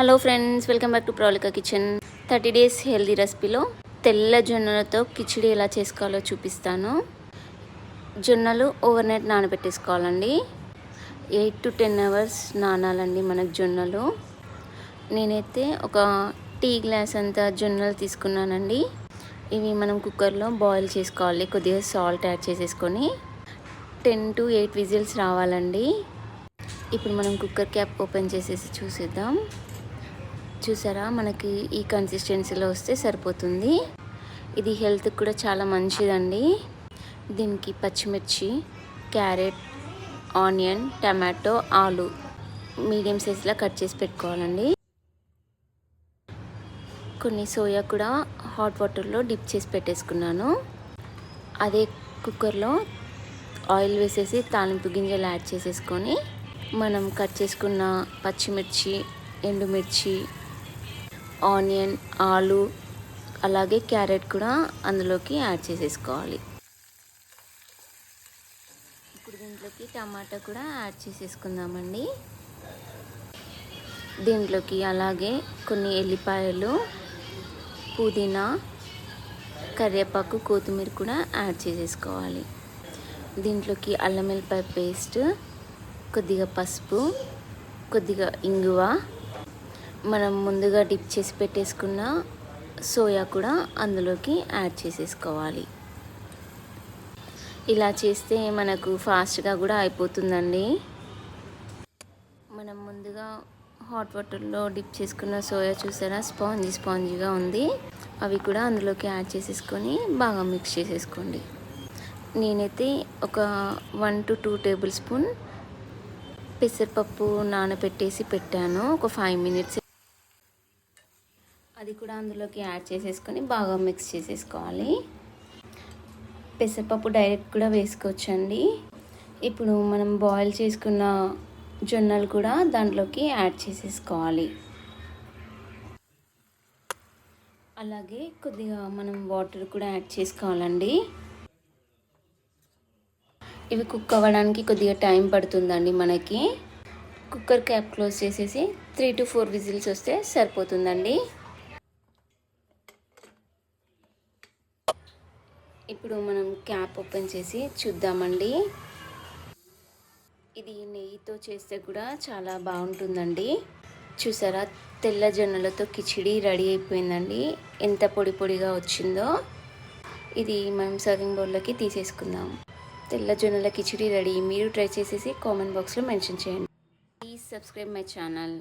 Hello friends, welcome back to Pravalika kitchen. 30 days healthy రెసిపీలో తెల్ల జొన్నలతో కిచిడి ఎలా చేసుకోవాలో చూపిస్తాను. జొన్నలు ఓవర్ నైట్ నానబెట్టేసుకోవాలండి. 8 to 10 hours నానాలండి మనకు జొన్నలు. నేనైతే ఒక టీ గ్లాస్ అంత జొన్నలు తీసుకున్నానండి. ఇవి మనం కుక్కర్లో బాయిల్ చేసుకోవాలి. కొద్దిగా సాల్ట్ యాడ్ చేసేసుకొని 10 to 8 విజిల్స్ రావాలండి. ఇప్పుడు మనం కుక్కర్ క్యాప్ ఓపెన్ చేసేసి చూసేద్దాం. చూసారా, మనకి ఈ కన్సిస్టెన్సీలో వస్తే సరిపోతుంది. ఇది హెల్త్కి కూడా చాలా మంచిదండి. దీనికి పచ్చిమిర్చి, క్యారెట్, ఆనియన్, టమాటో, ఆలు మీడియం సైజులో కట్ చేసి పెట్టుకోవాలండి. కొన్ని సోయా కూడా హాట్ వాటర్లో డిప్ చేసి పెట్టేసుకున్నాను. అదే కుక్కర్లో ఆయిల్ వేసేసి తాలింపు గింజలు యాడ్ చేసేసుకొని మనం కట్ చేసుకున్న పచ్చిమిర్చి, ఎండుమిర్చి, ఆనియన్, ఆలు అలాగే క్యారెట్ కూడా అందులోకి యాడ్ చేసేసుకోవాలి. ఇప్పుడు దీంట్లోకి టమాటా కూడా యాడ్ చేసేసుకుందామండి. దీంట్లోకి అలాగే కొన్ని ఎల్లిపాయలు, పుదీనా, కరివేపాకు, కొత్తిమీర కూడా యాడ్ చేసేసుకోవాలి. దీంట్లోకి అల్లం వెల్లిపాయ పేస్ట్, కొద్దిగా పసుపు, కొద్దిగా ఇంగువ, మనం ముందుగా డిప్ చేసి పెట్టేసుకున్న సోయా కూడా అందులోకి యాడ్ చేసేసుకోవాలి. ఇలా చేస్తే మనకు ఫాస్ట్గా కూడా అయిపోతుందండి. మనం ముందుగా హాట్ వాటర్లో డిప్ చేసుకున్న సోయా చూసారా, స్పాంజీగా ఉంది. అవి కూడా అందులోకి యాడ్ చేసేసుకొని బాగా మిక్స్ చేసేసుకోండి. నేనైతే ఒక 1 to 2 టేబుల్ స్పూన్ పెసరపప్పు నానబెట్టేసి పెట్టాను, ఒక 5 minutes. అది కూడా అందులోకి యాడ్ చేసేసుకొని బాగా మిక్స్ చేసేసుకోవాలి. పెసరపప్పు డైరెక్ట్ కూడా వేసుకోవచ్చండి. ఇప్పుడు మనం బాయిల్ చేసుకున్న జొన్నలు కూడా దాంట్లోకి యాడ్ చేసేసుకోవాలి. అలాగే కొద్దిగా మనం వాటర్ కూడా యాడ్ చేసుకోవాలండి. ఇవి కుక్ అవ్వడానికి కొద్దిగా టైం పడుతుందండి మనకి. కుక్కర్ క్యాప్ క్లోజ్ చేసేసి 3 to 4 విజిల్స్ వస్తే సరిపోతుందండి. ఇప్పుడు మనం క్యాప్ ఓపెన్ చేసి చూద్దామండి. ఇది నెయ్యితో చేస్తే కూడా చాలా బాగుంటుందండి. చూసారా, తెల్ల జొన్నలతో కిచిడి రెడీ అయిపోయిందండి. ఎంత పొడి పొడిగా వచ్చిందో. ఇది మనం సర్వింగ్ బౌల్లోకి తీసేసుకుందాం. తెల్ల జొన్నల కిచిడి రెడీ. మీరు ట్రై చేసేసి కామెంట్ బాక్స్లో మెన్షన్ చేయండి. Please subscribe my channel.